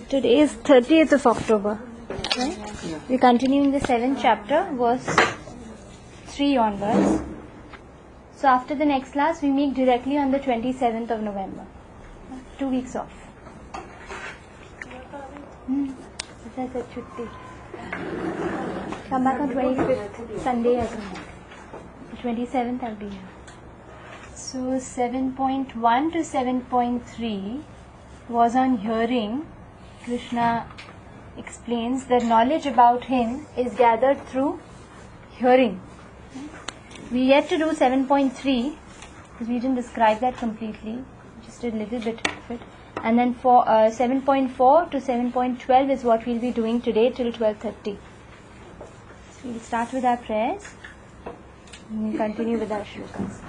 Today is 30th of October. Right? Yeah. We're continuing the 7th chapter, verse 3 onwards. So after the next class, we meet directly on the 27th of November. 2 weeks off. That's a chutti. Come back on 25th, Sunday I come back. 27th I'll be here. So 7.1 to 7.3 was on hearing. Krishna explains that knowledge about him is gathered through hearing. We yet to do 7.3 because we didn't describe that completely, just a little bit of it. And then for 7.4 to 7.12 is what we'll be doing today till 12:30. So we'll start with our prayers and we'll continue with our shlokas.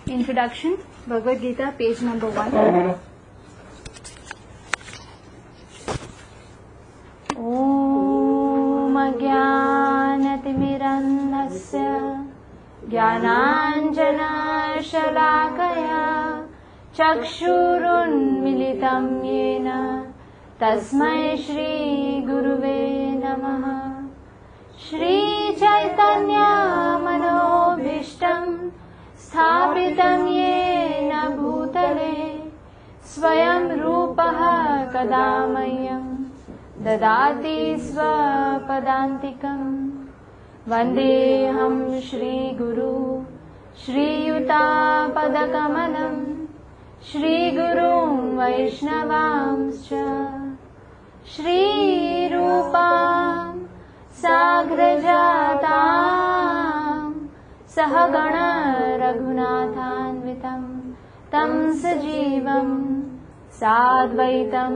Introduction, Bhagavad Gita, page number 1. Om Ajnanatimirandhasya Jnananjana Shalakaya Chakshurunmilitam Yena Tasmai Shri Guruve Namaha. Shri Chaitanya Manobhishtam Sthapitam Yena Bhutale Swayam Rupaha Kadamayam Dadati Swapadantikam. Vandeham Shri Guru Shri Yuta Padakamanam Shri Gurum Vaishnavamscha Shri Rupam Sagrajatam Sahagana Raghunathanvitam Tam Sajivam Sadvaitam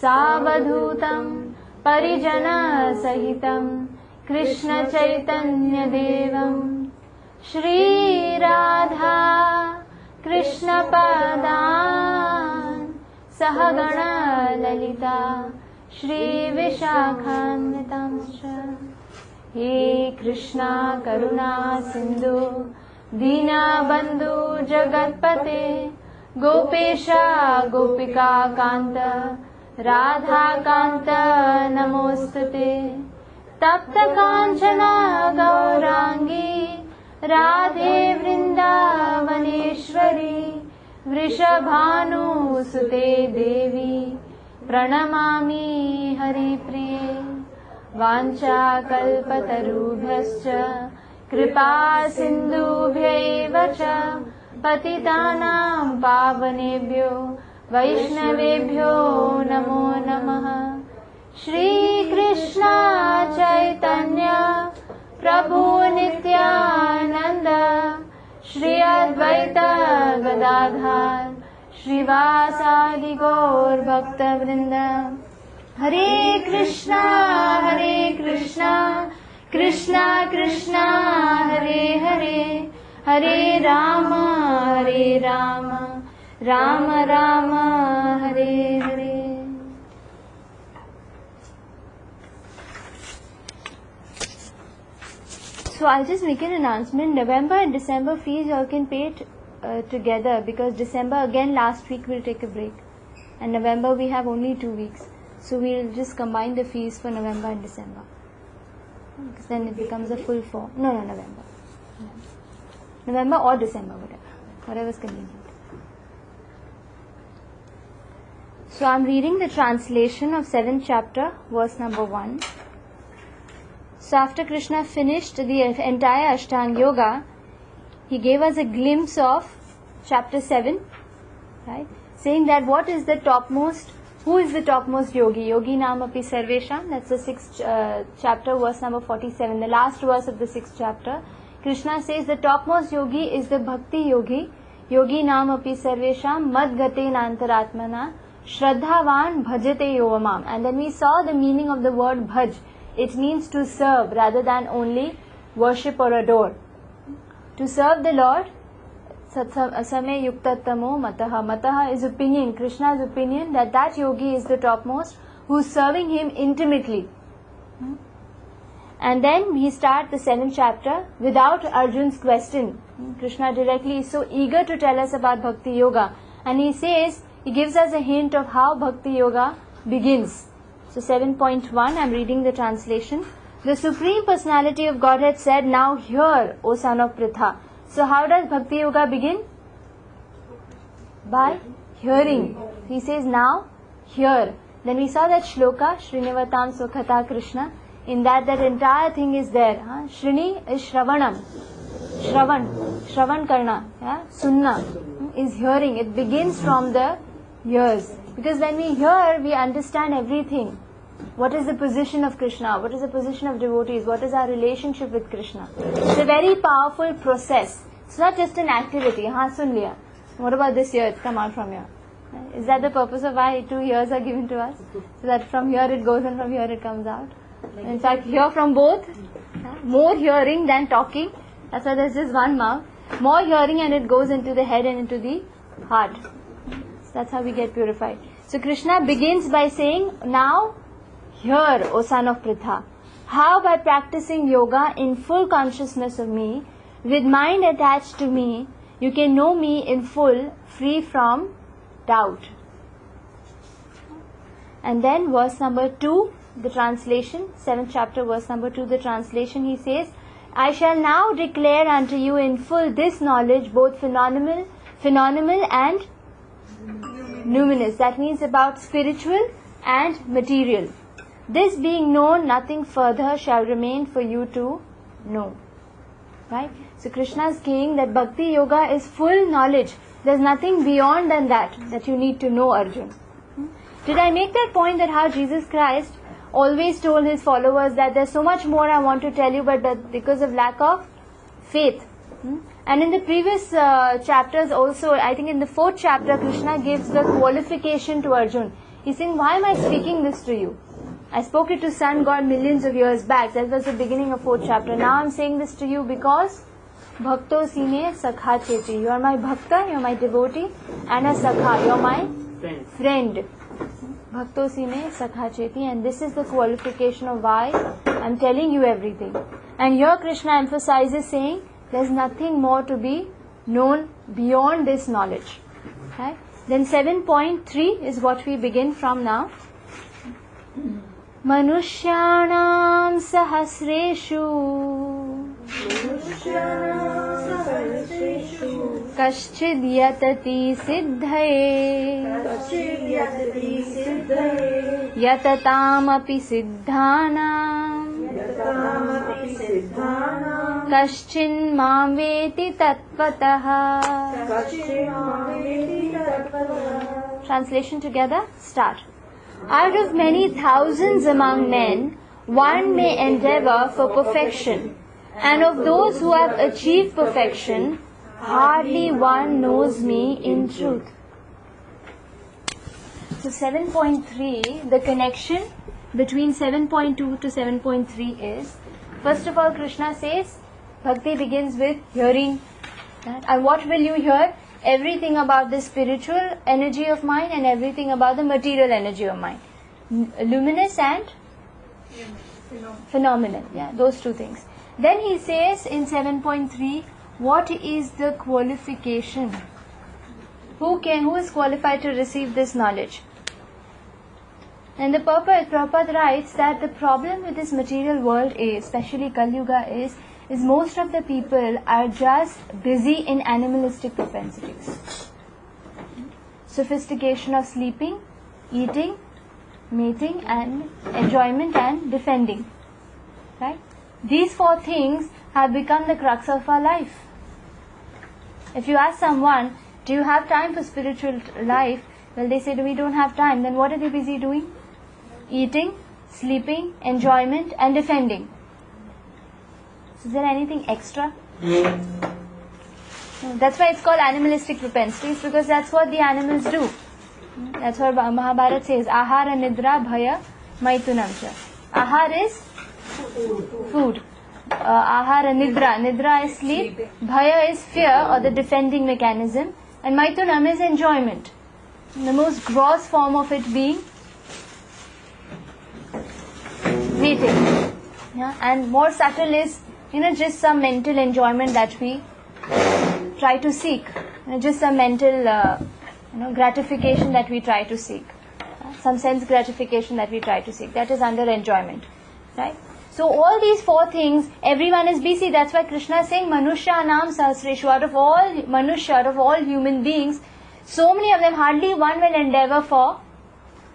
Savadhutam Parijana Sahitam Krishna Chaitanya Devam Shri Radha Krishna Padan Sahagana Lalita Shri Vishakhanvitamscha. He Krishna Karuna Sindhu Dina Bandhu Jagatpate Gopesha Gopika Kanta Radha Kanta Namostate Tapta Kanchana Gaurangi Radhe Vrindavaneshwari Vrishabhanu Sute Devi Pranamami Hari Priye. Vancha kalpatarubhyascha kripa sindhubhyaiva cha patitanam pavanebhyo vaishnavebhyo namo namaha. Shri Krishna Chaitanya Prabhu Nityananda Shri Advaita Gadadhar Shrivasadi Gaur Bhakta Vrinda. Hare Krishna Krishna Krishna Hare Hare Hare Rama Rama Rama Hare Hare. So I'll just make an announcement. November and December fees you all can pay it together, because December again last week we'll take a break and November we have only 2 weeks. So we'll just combine the fees for November and December. Because then it becomes a full form. No, November. November or December, whatever's convenient. So I'm reading the translation of 7th chapter, verse number 1. So after Krishna finished the entire Ashtanga Yoga, he gave us a glimpse of chapter 7, right? Saying that what is the topmost, who is the topmost yogi? Yogi Namapi Sarvesham. That's the 6th chapter, verse number 47, the last verse of the 6th chapter. Krishna says the topmost yogi is the Bhakti yogi. Yogi Namapi Sarvesham Madgate Nantaratmana Shraddhavan Bhajate Yovamam. And then we saw the meaning of the word bhaj. It means to serve rather than only worship or adore. To serve the Lord, Asame Yuktatamo Mataha. Mataha is opinion, Krishna's opinion, that yogi is the topmost, who is serving him intimately. And then we start the 7th chapter without Arjun's question. Krishna directly is so eager to tell us about Bhakti Yoga. And he says, he gives us a hint of how Bhakti Yoga begins. So 7.1, I'm reading the translation. The Supreme Personality of Godhead said, "Now hear, O son of Pritha." So how does Bhakti Yoga begin? By hearing. He says, now hear. Then we saw that shloka, Shrinivatam Sukhata Krishna. In that entire thing is there. Shrini is Shravanam. Shravan Karna. Sunna is hearing. It begins from the ears. Because when we hear, we understand everything. What is the position of Krishna? What is the position of devotees? What is our relationship with Krishna? It's a very powerful process. It's not just an activity. Sun liya. What about this ear? It's come out from here. Is that the purpose of why 2 ears are given to us? So that from here it goes and from here it comes out. In fact, hear from both. More hearing than talking. That's why there's just one mouth. More hearing and it goes into the head and into the heart. So that's how we get purified. So Krishna begins by saying, now hear, O son of Pritha. How? By practicing yoga in full consciousness of me, with mind attached to me, you can know me in full, free from doubt. And then verse number 2, the translation, 7th chapter, verse number 2, the translation, he says, I shall now declare unto you in full this knowledge, both phenomenal and numinous. That means about spiritual and material. This being known, nothing further shall remain for you to know. Right? So Krishna is saying that Bhakti Yoga is full knowledge. There's nothing beyond than that you need to know, Arjun. Did I make that point that how Jesus Christ always told his followers that there's so much more I want to tell you, but because of lack of faith. And in the previous chapters also, I think in the 4th chapter, Krishna gives the qualification to Arjun. He's saying, why am I speaking this to you? I spoke it to Sun God millions of years back. That was the beginning of 4th chapter. Now I'm saying this to you because Bhakto Sine Sakha Cheti. You are my Bhakta, you are my devotee, and a Sakha, you are my friend. Bhakto Sine Sakha Cheti, and this is the qualification of why I'm telling you everything. And here Krishna emphasizes saying there's nothing more to be known beyond this knowledge. Okay? Then 7.3 is what we begin from now. Manushyanam sahasreshu kaschid yatati siddhaye yatatam api siddhanam kaschin mam veti tattvataha. Translation together, start. Out of many thousands among men, one may endeavor for perfection, and of those who have achieved perfection, hardly one knows me in truth. So 7.3, the connection between 7.2 to 7.3 is, first of all, Krishna says, Bhakti begins with hearing. And what will you hear? Everything about the spiritual energy of mine and everything about the material energy of mine. Luminous and phenomenal. Yeah, those two things. Then he says in 7.3, what is the qualification? Who is qualified to receive this knowledge? And the Prabhupada writes that the problem with this material world is, especially Kali Yuga is most of the people are just busy in animalistic propensities. Sophistication of sleeping, eating, mating and enjoyment and defending. Right? These 4 things have become the crux of our life. If you ask someone, do you have time for spiritual life? Well, they say, we don't have time. Then what are they busy doing? Eating, sleeping, enjoyment and defending. Is there anything extra? That's why it's called animalistic propensities, because that's what the animals do. That's what Mahabharata says. Ahara nidra bhaya maitunam cha. Ahara is food. Ahara nidra. Nidra is sleep. Bhaya is fear or the defending mechanism. And maitunam is enjoyment. The most gross form of it being mating. Yeah? And more subtle is just some mental enjoyment that we try to seek. Just some mental gratification that we try to seek. Some sense gratification that we try to seek. That is under enjoyment. Right? So all these four things, everyone is busy. That's why Krishna is saying, Manusya Nam Sahasreshu. Out of all Manusya, out of all human beings, so many of them, hardly one will endeavor for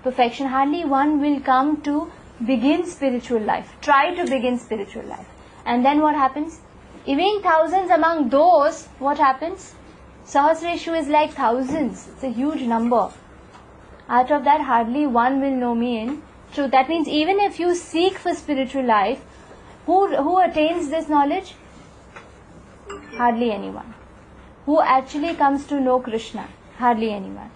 perfection. Hardly one will come to begin spiritual life. Try to begin spiritual life. And then what happens? Even thousands among those, what happens? Sahasreshu is like thousands. It's a huge number. Out of that, hardly one will know me in truth. That means even if you seek for spiritual life, who attains this knowledge? Hardly anyone. Who actually comes to know Krishna? Hardly anyone.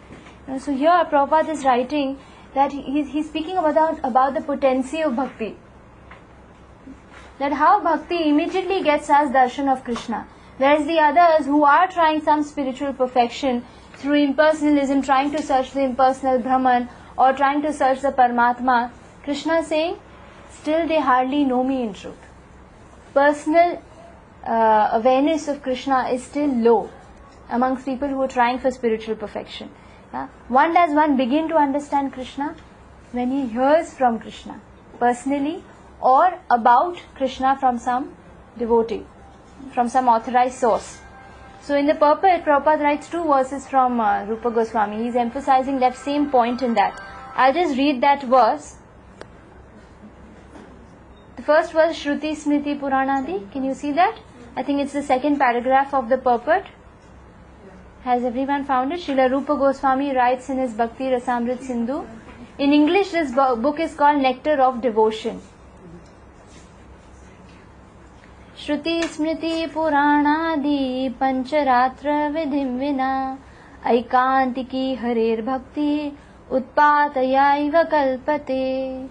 So here Prabhupada is writing that he's speaking about the potency of bhakti. That how bhakti immediately gets us darshan of Krishna. Whereas the others who are trying some spiritual perfection through impersonalism, trying to search the impersonal Brahman or trying to search the Paramatma, Krishna is saying, still they hardly know me in truth. Personal awareness of Krishna is still low amongst people who are trying for spiritual perfection. One does one begin to understand Krishna when he hears from Krishna personally or about Krishna from some devotee, from some authorized source. So in the purport, Prabhupada writes two verses from Rupa Goswami. He is emphasizing that same point in that. I'll just read that verse. The first verse, Shruti Smriti Puranadi. Can you see that? I think it's the second paragraph of the purport. Has everyone found it? Srila Rupa Goswami writes in his Bhakti Rasamrit Sindhu. In English, this book is called Nectar of Devotion. Shruti Smriti Puranadi Pancharatra Vidhim Vina Aikantiki Harer Bhakti Utpatayaiva Kalpate.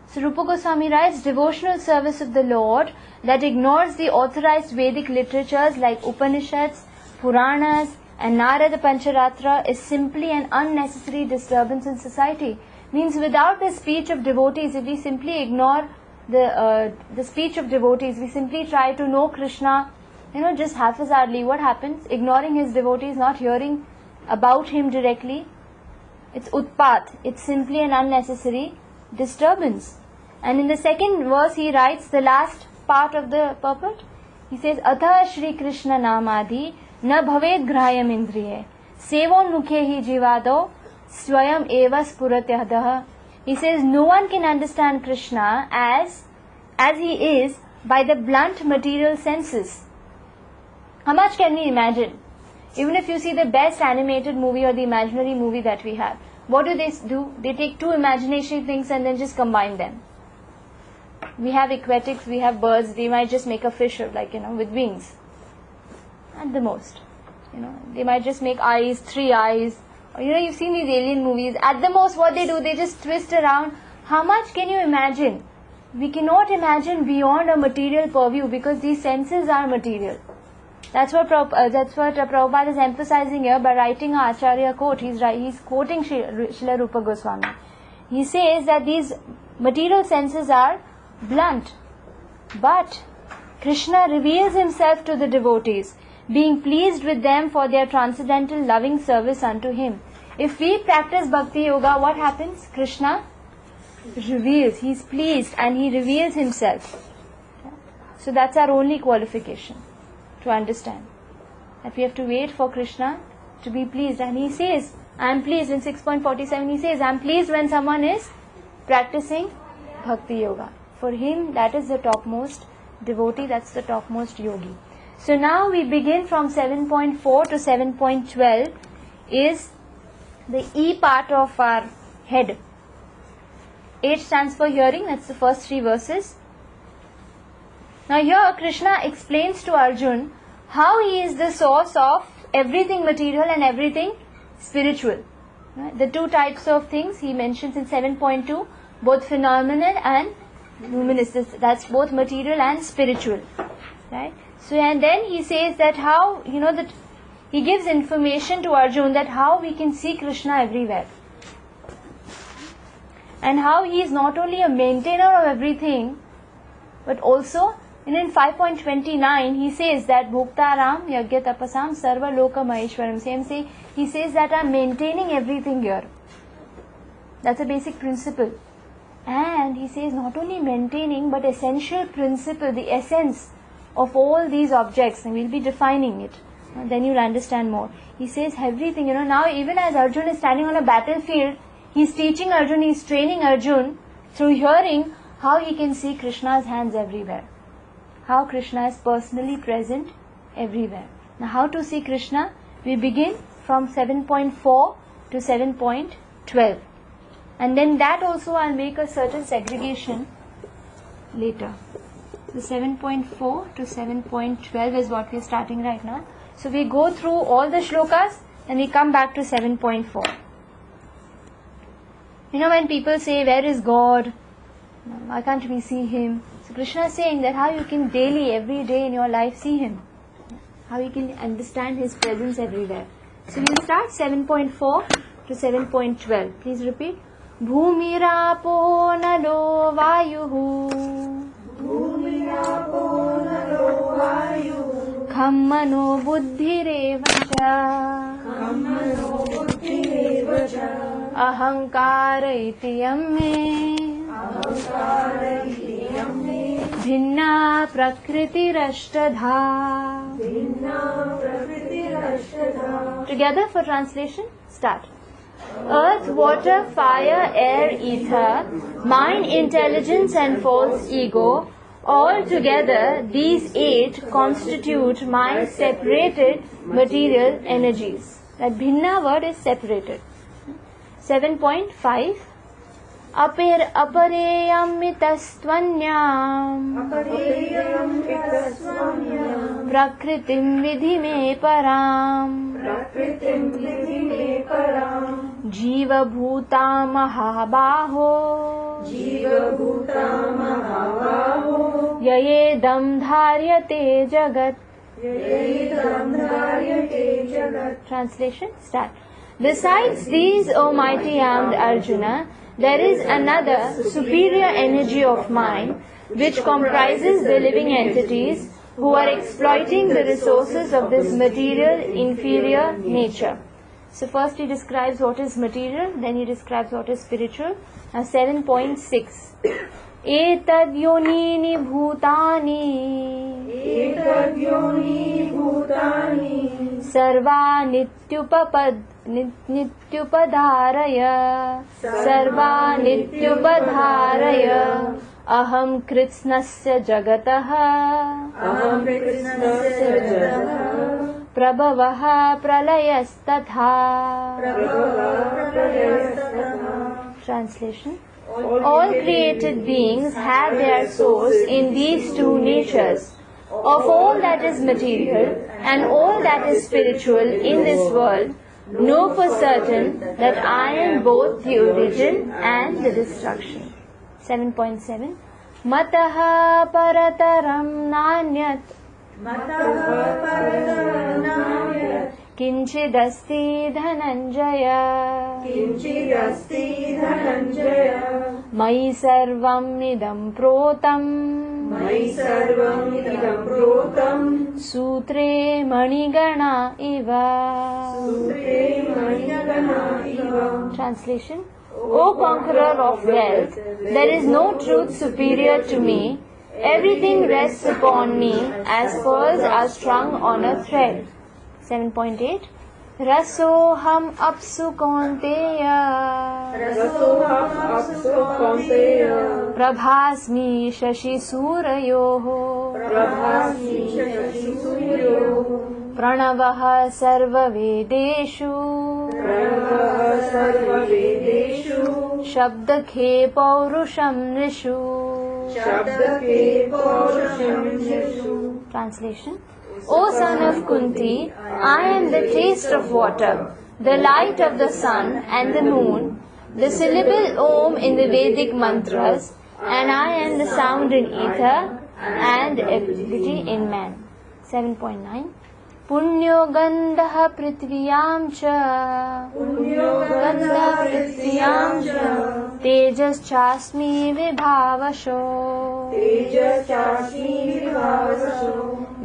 So Rupa Goswami writes, devotional service of the Lord that ignores the authorized Vedic literatures like Upanishads, Puranas and Narada Pancharatra is simply an unnecessary disturbance in society. Means without the speech of devotees, if we simply ignore the speech of devotees, we simply try to know Krishna, just haphazardly, what happens? Ignoring his devotees, not hearing about him directly, it's utpat, it's simply an unnecessary disturbance. And in the second verse he writes, the last part of the purport, he says, Atha Shri Krishna Namadhi na bhaved grahayam indriye sevon mukhe hi jivado swayam eva spuratyadaha. He says, no one can understand Krishna as he is by the blunt material senses. How much can we imagine? Even if you see the best animated movie or the imaginary movie that we have, what do? They take two imaginary things and then just combine them. We have aquatics, we have birds, they might just make a fish with wings. At the most. They might just make eyes, 3 eyes. You've seen these alien movies. At the most what they do, they just twist around. How much can you imagine? We cannot imagine beyond a material purview because these senses are material. That's what Prabhupada is emphasizing here by writing a Acharya quote. He's quoting Srila Rupa Goswami. He says that these material senses are blunt. But Krishna reveals himself to the devotees, being pleased with them for their transcendental loving service unto him. If we practice Bhakti Yoga, what happens? Krishna reveals. He is pleased and he reveals himself. So that's our only qualification to understand. That we have to wait for Krishna to be pleased. And he says, I am pleased. In 6.47 he says, I am pleased when someone is practicing Bhakti Yoga. For him, that is the topmost devotee, that's the topmost yogi. So now we begin from 7.4 to 7.12 is the E part of our head. H stands for hearing, that's the first 3 verses. Now here Krishna explains to Arjun how he is the source of everything material and everything spiritual. Right? The 2 types of things he mentions in 7.2, both phenomenal and luminous, that's both material and spiritual. Right? So and then he says that how, that he gives information to Arjun that how we can see Krishna everywhere. And how he is not only a maintainer of everything, but also, in 5.29 he says that Bhuktaram Yagya Tapasam Sarva Loka Maheshwaram. Same he says that I'm maintaining everything here. That's a basic principle. And he says not only maintaining but essential principle, the essence of all these objects, and we'll be defining it. Then you'll understand more. He says everything, now even as Arjun is standing on a battlefield, he's teaching Arjun, he's training Arjun through hearing how he can see Krishna's hands everywhere. How Krishna is personally present everywhere. Now how to see Krishna? We begin from 7.4 to 7.12. And then that also I'll make a certain segregation later. The 7.4 to 7.12 is what we're starting right now. So we go through all the shlokas and we come back to 7.4. When people say, where is God? Why can't we see Him? So Krishna is saying that how you can daily, every day in your life see Him. How you can understand His presence everywhere. So we'll start 7.4 to 7.12. Please repeat. Bhumirapo nalo vayuhu Khammano buddhirevacha Ahankara itiyam me Bhinna prakritirashtadha. Together for translation, start. Earth, water, fire, air, ether, mind, intelligence and false ego, all together these 8 constitute my separated material energies. That bhinna word is separated. 7.5 apareyamitastvanyam prakritim vidhi me param jiva bhuta mahabaho yayedam dharyate jagat. Translation, start. Besides these, O mighty armed Arjuna, there is another superior energy of mine which comprises the living entities who are exploiting the resources of this material inferior nature. So first he describes what is material, then he describes what is spiritual. Now 7.6. Etad yonini bhutani sarva nityupadharaya aham kritsnasya jagataha prabhavaha pralayastatha. Translation. All created beings have their source in these two natures. Of all that is material and all that is spiritual in this world, know for certain that I am both the origin and the destruction. 7.7. Mataha parataram nanyat Kinchidasti dhananjaya Mai sarvam nidam protam Sutre manigana iva. Translation. O conqueror of wealth, there is no truth superior to me. Everything rests upon me as pearls are strung on a thread. 7.8. Rasoham apsu kaunteya Prabhasmi shashi surayoho Pranavaha sarva vedeshu Shabdakhe paurusham nishu. Translation. O son of Kunti, I am the taste of water, the light of the sun and the moon, the syllable Om in the Vedic mantras, and I am the sound in ether and ability in man. 7.9. Punyo gandha prithviyam cha तेजश्चास्मि विभावशो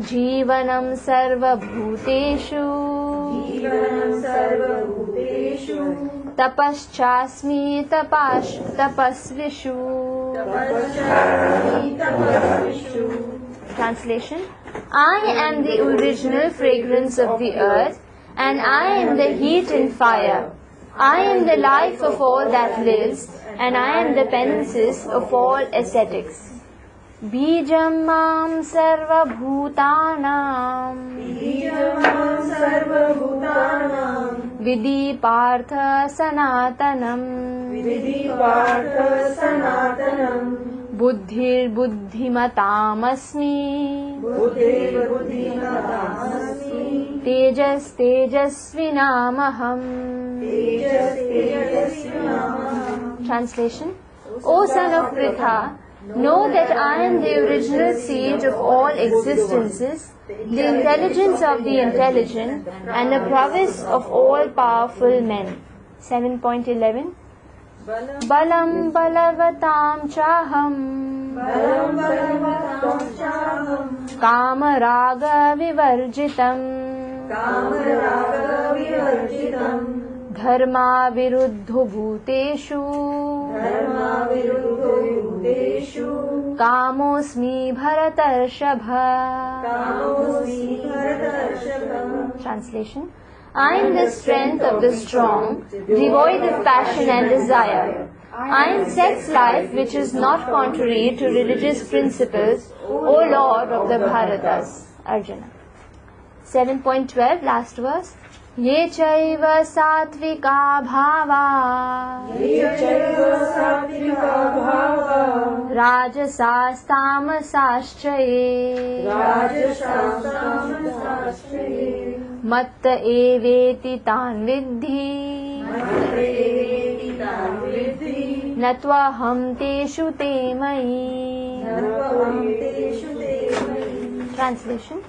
जीवनं सर्वभूतेषु तपश्चास्मि तपस्विषु. Translation: I am the original fragrance of the earth, and I am the heat and fire. I am the life of all that lives, and I am the penances of all ascetics. Bijam mam sarva bhutanam Vidhi partha sanatanam Buddhir buddhimatam-asmi Tejas tejasvinamaham. Translation: O son of Pritha, know that I am the original seed of all existences, the intelligence of the intelligent, and the prowess of all powerful men. 7.11 Balam balavatam chaham Kamaraga vivarjitam Dharma viruddho bhuteshu Kamosmi bharatarshabha. Translation: I am the strength of the strong, devoid of passion and desire. I am sex life which is not contrary to religious principles, O Lord of the Bharatas. Arjuna. 7.12, last verse. Ye chaiva satvika bhava Rajasas tamasaschaye Matta eveti tan vidhi Natvaham teshu te mayi. Translation: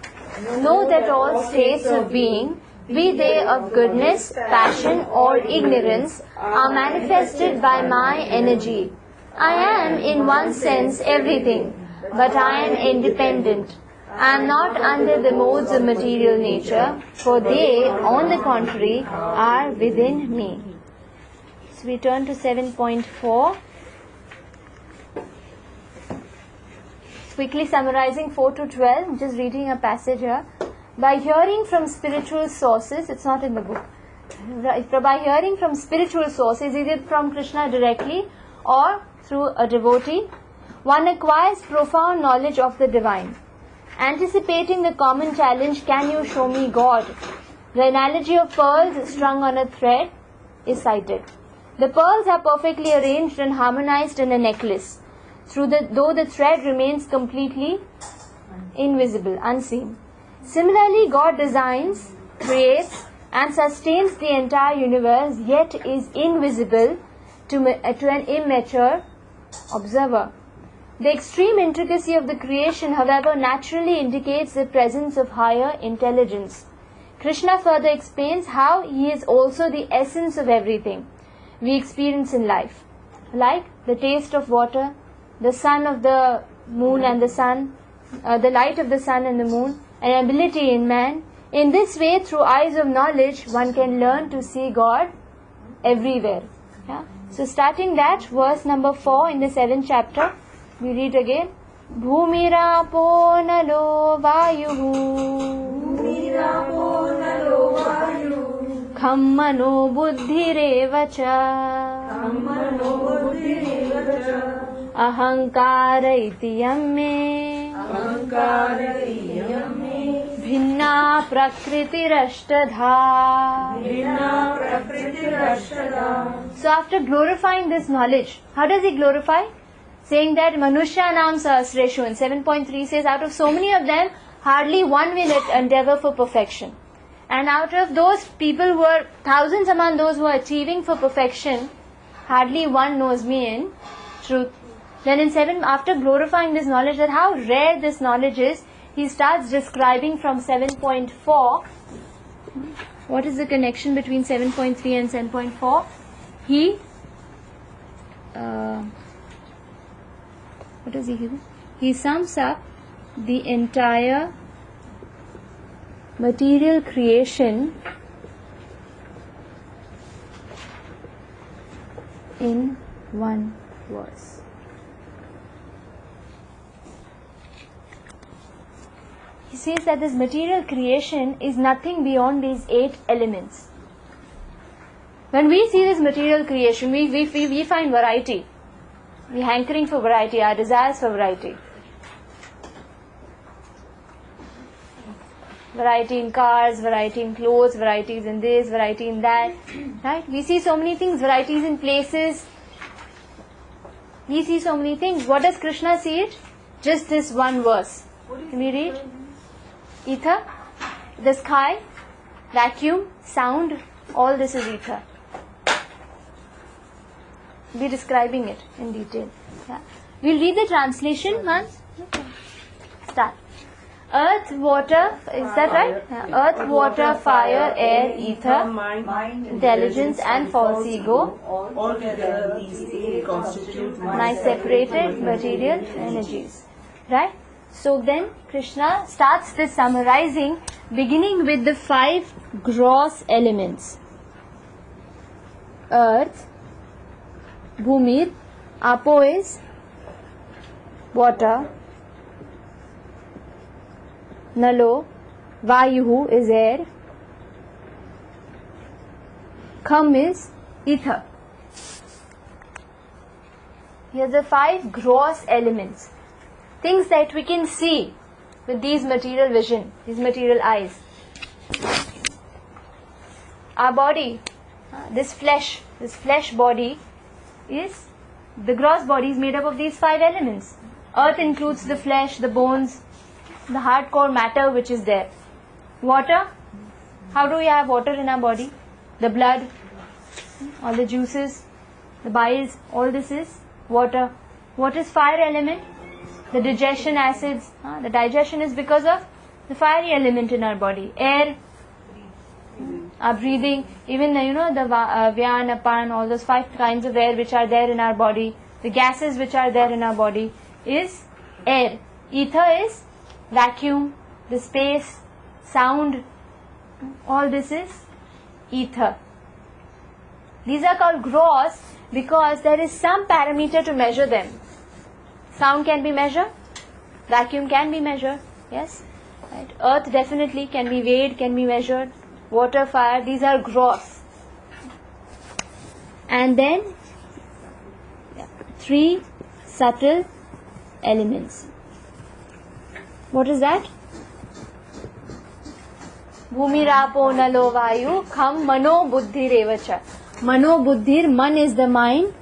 Know that all states of being, be they of goodness, passion or ignorance, are manifested by my energy. I am in one sense everything, but I am independent. I am not under the modes of material nature, for they, on the contrary, are within me. So we turn to 7.4. Quickly summarizing 4 to 12, I'm just reading a passage here. By hearing from spiritual sources, it's not in the book. By hearing from spiritual sources, either from Krishna directly or through a devotee, one acquires profound knowledge of the divine. Anticipating the common challenge, can you show me God? The analogy of pearls strung on a thread is cited. The pearls are perfectly arranged and harmonized in a necklace, though the thread remains completely invisible, unseen. Similarly, God designs, creates, and sustains the entire universe, yet is invisible to an immature observer. The extreme intricacy of the creation, however, naturally indicates the presence of higher intelligence. Krishna further explains how he is also the essence of everything we experience in life, like the taste of water, the sun of the moon and the sun, the light of the sun and the moon, an ability in man. In this way, through eyes of knowledge, one can learn to see God everywhere. Yeah? So starting that, verse number 4 in the 7th chapter, we read again. Bhumirapo nalo vayuhu Khammano buddhirevacha Ahankara iti yamme Bhinna prakritirashtadha. So after glorifying this knowledge, how does he glorify? Saying that Manushya Nam Sahasreshu in 7.3 says, out of so many of them, hardly one will endeavor for perfection. And out of those people who are thousands among those who are achieving for perfection, hardly one knows me in truth. Then in 7, after glorifying this knowledge, that how rare this knowledge is, he starts describing from 7.4. What is the connection between 7.3 and 7.4? He what does he do? He sums up the entire material creation in one verse. He says that this material creation is nothing beyond these 8 elements. When we see this material creation, we find variety. We hankering for variety, our desires for variety. Variety in cars, variety in clothes, varieties in this, variety in that. Right? We see so many things, varieties in places. We see so many things. What does Krishna see it? Just this one verse. Can we read? Ether, the sky, vacuum, sound, all this is ether. We'll be describing it in detail. Yeah. We'll read the translation, man. Okay. Start. Earth, water, is that right? Yeah. Earth, water, fire, air, ether, intelligence and false ego. Altogether these 8 constitute My separated material energies. Right? So then Krishna starts this summarizing, beginning with the 5 gross elements. Earth, Bhumir, Apo is water, Nalo, Vayuhu is air, Kham is ether. Here are the 5 gross elements. Things that we can see with these material vision, these material eyes. Our body, this flesh body is, the gross body is made up of these 5 elements. Earth includes the flesh, the bones, the hardcore matter which is there. Water, how do we have water in our body? The blood, all the juices, the biles, all this is water. What is fire element? The digestion acids. The digestion is because of the fiery element in our body. Air, our breathing, even the Vyan, Apan, all those 5 kinds of air which are there in our body, the gases which are there in our body is air. Ether is vacuum, the space, sound, all this is ether. These are called gross because there is some parameter to measure them. Sound can be measured, vacuum can be measured, yes. Right. Earth definitely can be weighed, can be measured. Water, fire, these are gross. And then 3 subtle elements. What is that? Bhumirapo nalo vayu kham mano buddhi revacha. Mano buddhir, man is the mind.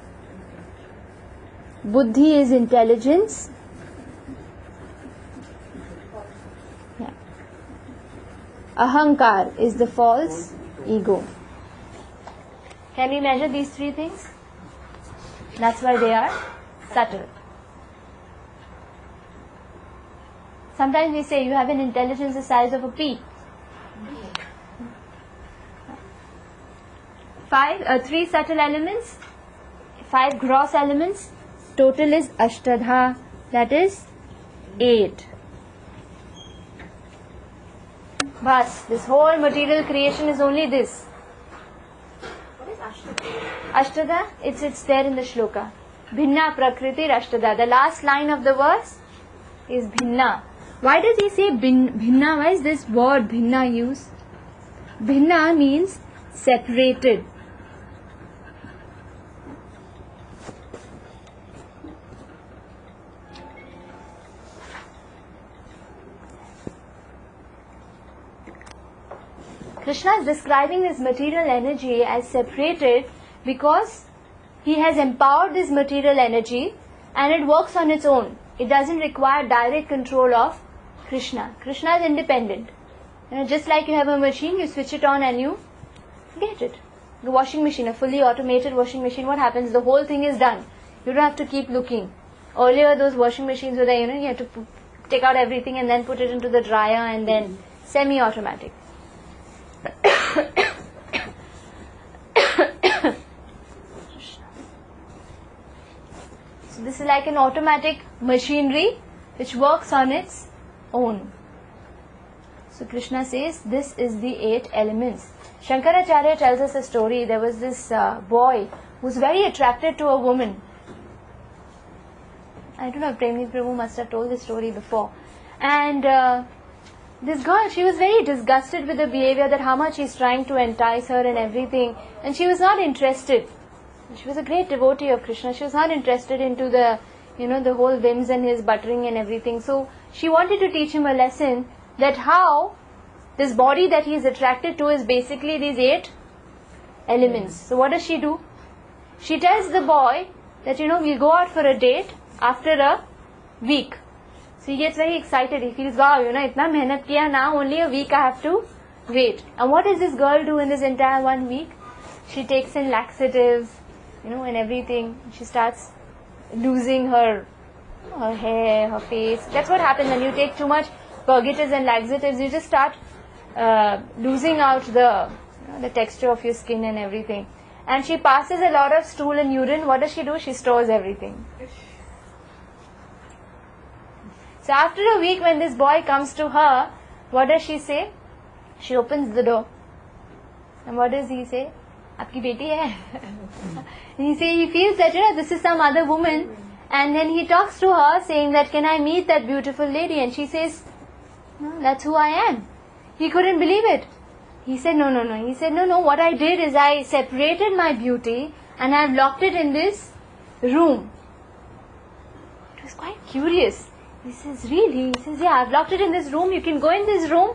Buddhi is intelligence. Yeah. Ahankar is the false ego. Can we measure these 3 things? That's why they are subtle. Sometimes we say you have an intelligence the size of a pea. 3 subtle elements, 5 gross elements. Total is Ashtadha, that is 8. Bas, this whole material creation is only this. What is Ashtadha? Ashtadha, it's there in the shloka. Bhinna Prakriti Ashtadha. The last line of the verse is Bhinna. Why does he say Bhinna? Why is this word Bhinna used? Bhinna means separated. Krishna is describing this material energy as separated because he has empowered this material energy and it works on its own. It doesn't require direct control of Krishna. Krishna is independent. Just like you have a machine, you switch it on and you get it. The washing machine, a fully automated washing machine, what happens? The whole thing is done. You don't have to keep looking. Earlier those washing machines were there, you had to take out everything and then put it into the dryer and then semi-automatic. this is like an automatic machinery which works on its own. So Krishna says this is the 8 elements. Shankaracharya tells us a story. There was this boy who was very attracted to a woman. I don't know if Premji Prabhu must have told this story before. And this girl, she was very disgusted with the behavior, that how much he's trying to entice her and everything. And she was not interested. She was a great devotee of Krishna. She was not interested into the, the whole whims and his buttering and everything. So she wanted to teach him a lesson that how this body that he is attracted to is basically these 8 elements. So what does she do? She tells the boy that, we'll go out for a date after a week. So he gets very excited. He feels, wow, itna mehnat kiya, now only a week I have to wait. And what does this girl do in this entire 1 week? She takes in laxatives, and everything. She starts losing her hair, her face. That's what happens when you take too much purgatives and laxatives. You just start losing out the texture of your skin and everything. And she passes a lot of stool and urine. What does she do? She stores everything. So after a week, when this boy comes to her, what does she say? She opens the door. And what does he say? Aapki beti hai? He feels that, this is some other woman. And then he talks to her saying that, can I meet that beautiful lady? And she says, no, that's who I am. He couldn't believe it. He said, no. He said, no, what I did is I separated my beauty and I've locked it in this room. It was quite curious. He says, really? He says, yeah, I've locked it in this room. You can go in this room,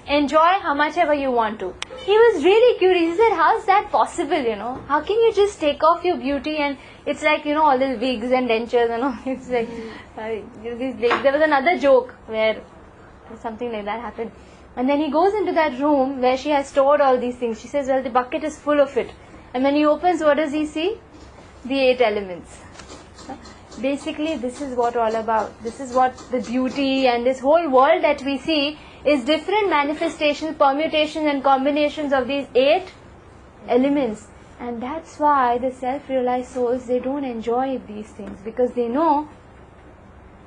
enjoy how much ever you want to. He was really curious. He said, how is that possible, How can you just take off your beauty and it's like, all these wigs and dentures and all. It's like, there was another joke where something like that happened. And then he goes into that room where she has stored all these things. She says, well, the bucket is full of it. And when he opens, what does he see? The 8 elements. Basically, this is what all about. This is what the beauty and this whole world that we see is different manifestations, permutations and combinations of these 8 elements. And that's why the self-realized souls, they don't enjoy these things, because they know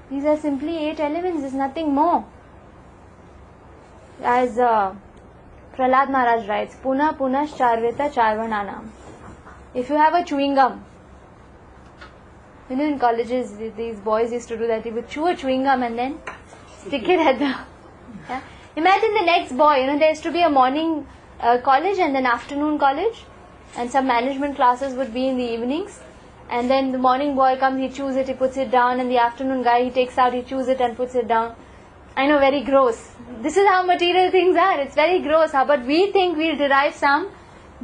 these are simply 8 elements, there's nothing more. As Prahlad Maharaj writes, Puna Punash Charveta Charvananam. If you have a chewing gum, in colleges, these boys used to do that. They would chew a chewing gum and then stick it at the... Yeah? Imagine the next boy, there used to be a morning college and then afternoon college. And some management classes would be in the evenings. And then the morning boy comes, he chews it, he puts it down. And the afternoon guy, he takes out, he chews it and puts it down. I know, very gross. This is how material things are. It's very gross. But we think we'll derive some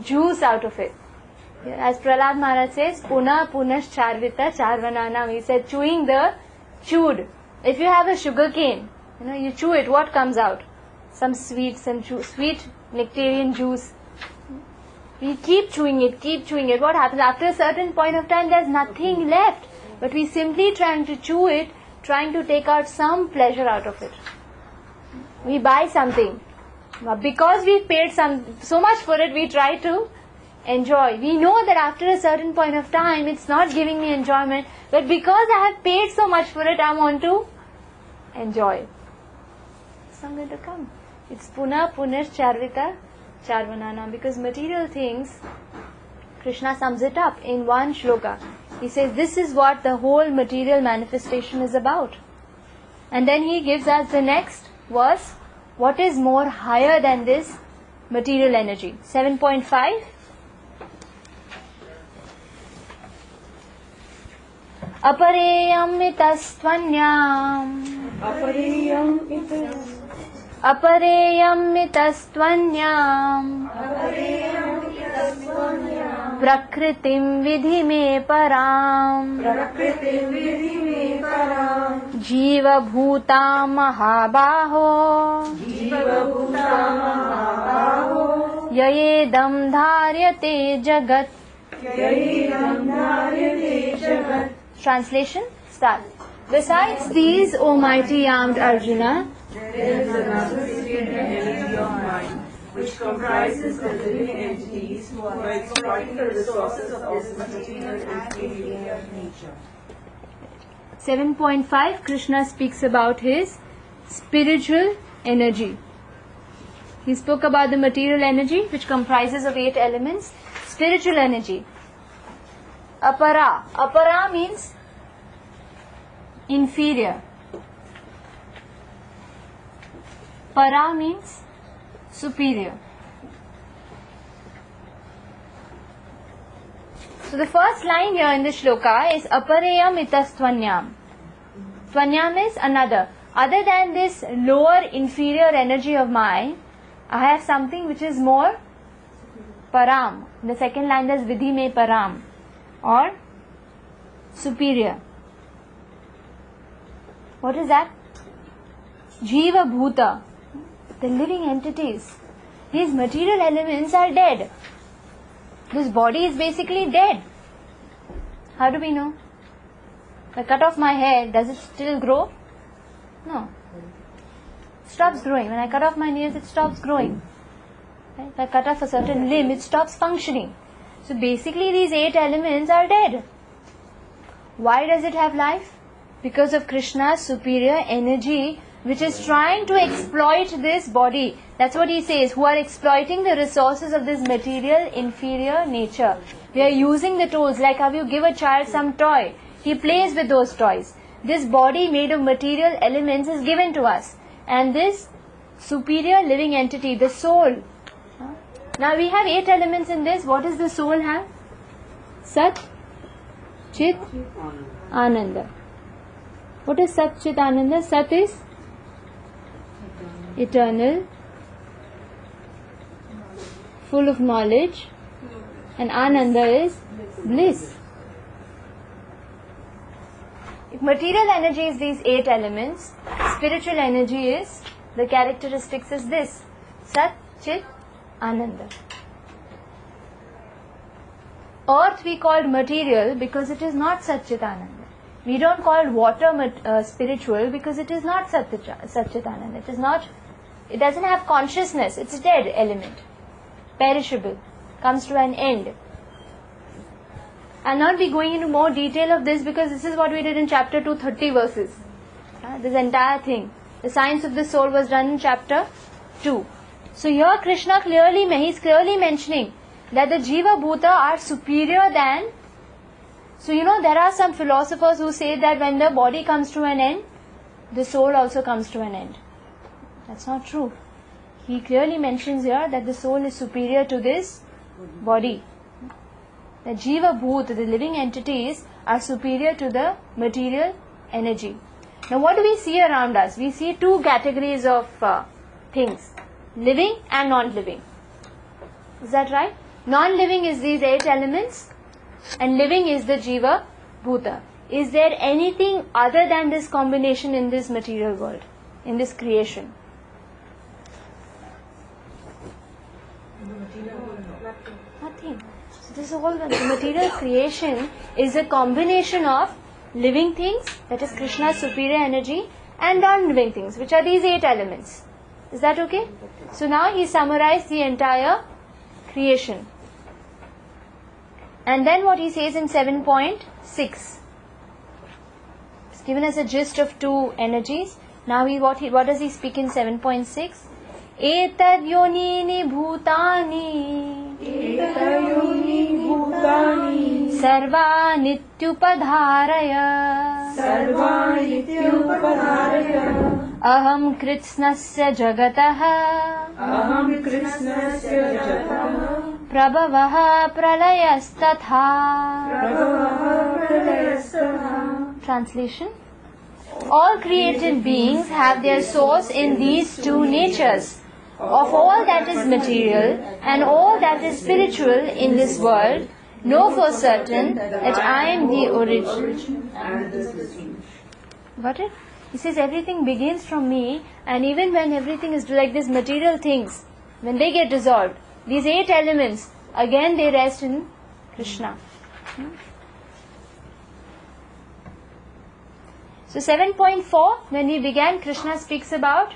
juice out of it. As Prahlad Maharaj says, Puna Punash Charvita Charvananam. He said, chewing the chewed. If you have a sugar cane, you chew it, what comes out? Some sweet nectarian juice. We keep chewing it. What happens? After a certain point of time, there's nothing left. But we simply trying to chew it, trying to take out some pleasure out of it. We buy something. Because we paid so much for it, we try to enjoy. We know that after a certain point of time, it's not giving me enjoyment. But because I have paid so much for it, I want to enjoy. It's not going to come. It's Puna Punash Charvita Charvananam. Because material things, Krishna sums it up in one shloka. He says, this is what the whole material manifestation is about. And then he gives us the next verse. What is more higher than this material energy? 7.5. Apareyam mitastvanyam. Apareyam mitastvanyam. Prakritim vidhi me param. Jiva bhuta mahabaho. Yayedam dharyate jagat. Translation, start. Besides these, O mighty armed Arjuna, there is another secret energy of mind, which comprises the living entities who are exploiting the resources of this material and inferior nature. 7.5, Krishna speaks about his spiritual energy. He spoke about the material energy, which comprises of 8 elements. Spiritual energy. Apara. Apara means inferior. Para means superior. So the first line here in the shloka is Apareyam itastvanyam. Tvanyam is another. Other than this lower inferior energy of mine, I have something which is more param. The second line is Vidhi me param, or superior. What is that? Jiva Bhuta, the living entities. These material elements are dead. This body is basically dead. How do we know? If I cut off my hair, does it still grow? No. It stops growing. When I cut off my nails, it stops growing. Right? If I cut off a certain limb, it stops functioning. So basically these 8 elements are dead. Why does it have life? Because of Krishna's superior energy, which is trying to exploit this body. That's what he says, who are exploiting the resources of this material inferior nature. We are using the tools, like how you give a child some toy. He plays with those toys. This body made of material elements is given to us. And this superior living entity, the soul. Now we have 8 elements in this. What does the soul have? Sat, Chit, Ananda. What is Sat, Chit, Ananda? Sat is eternal, full of knowledge, and Ananda is bliss. If material energy is these 8 elements, spiritual energy is, the characteristics is this: Sat, Chit, Ananda. Earth we called material because it is not Sat, Chit, Ananda. We don't call water spiritual because it is not Sat, Chit, Ananda. It is not. It doesn't have consciousness. It's a dead element, perishable, comes to an end. I'll not be going into more detail of this because this is what we did in chapter 2, 30 verses. This entire thing. The science of the soul was done in chapter 2. So here Krishna he's clearly mentioning that the Jiva Bhuta are superior than. So there are some philosophers who say that when the body comes to an end, the soul also comes to an end. That's not true. He clearly mentions here that the soul is superior to this body. The Jiva Bhut, the living entities, are superior to the material energy. Now what do we see around us? We see 2 categories of things. Living and non-living. Is that right? Non-living is these 8 elements, and living is the Jiva Bhuta. Is there anything other than this combination in this material world, in this creation? Nothing. So this whole the material creation is a combination of living things, that is Krishna's superior energy, and non-living things, which are these 8 elements. Is that okay? So now he summarized the entire creation. And then what he says in 7.6. It's given us a gist of 2 energies. Now what does he speak in 7.6? Etad yonini bhutani sarva nityupadharaya aham kritsnasya jagatah prabhavah pralayastatha. Translation: all created beings have their source in these 2 natures. Of all that is material and all that is spiritual in this world, know for certain that I am the origin. Got it? He says everything begins from me, and even when everything is like this material things, when they get dissolved, these 8 elements, again they rest in Krishna. So 7.4, when we began, Krishna speaks about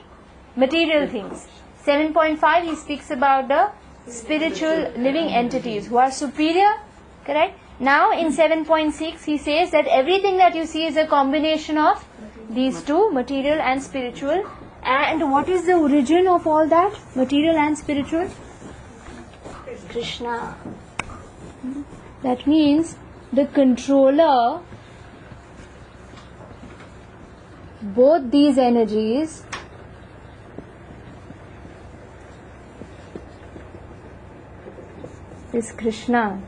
material things. 7.5, he speaks about the spiritual living entities who are superior, correct? Now in 7.6 he says that everything that you see is a combination of these two, material and spiritual. And what is the origin of all that? Material and spiritual? Krishna. That means the controller, both these energies, is Krishna.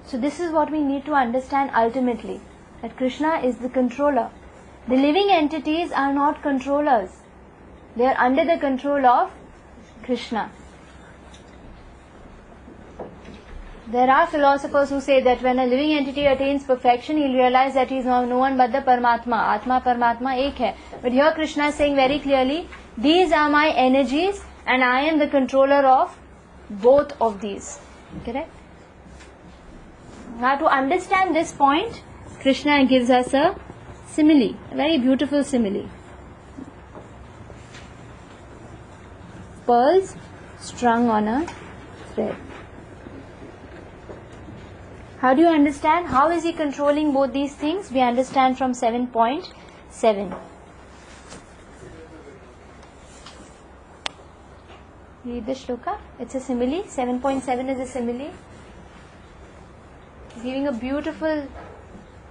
So this is what we need to understand ultimately, that Krishna is the controller. The living entities are not controllers. They are under the control of Krishna. There are philosophers who say that when a living entity attains perfection, he will realize that he is no one but the Paramatma. Atma, Paramatma, ek hai. But here Krishna is saying very clearly, these are my energies and I am the controller of both of these. Correct? Now to understand this point, Krishna gives us a simile, a very beautiful simile. Pearls strung on a thread. How do you understand? How is he controlling both these things? We understand from 7.7. Read the shloka. It's a simile. 7.7 is a simile. He's giving a beautiful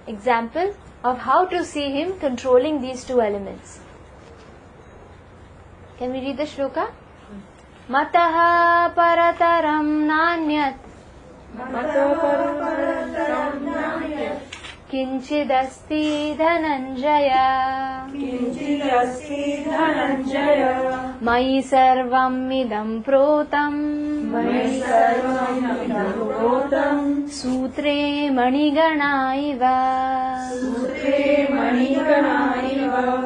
example of how to see him controlling these two elements. Can we read the shloka? Mataha parataram nanyat Kinchidasti dhananjaya Mai sarvam idam protam Sutre manigana iva.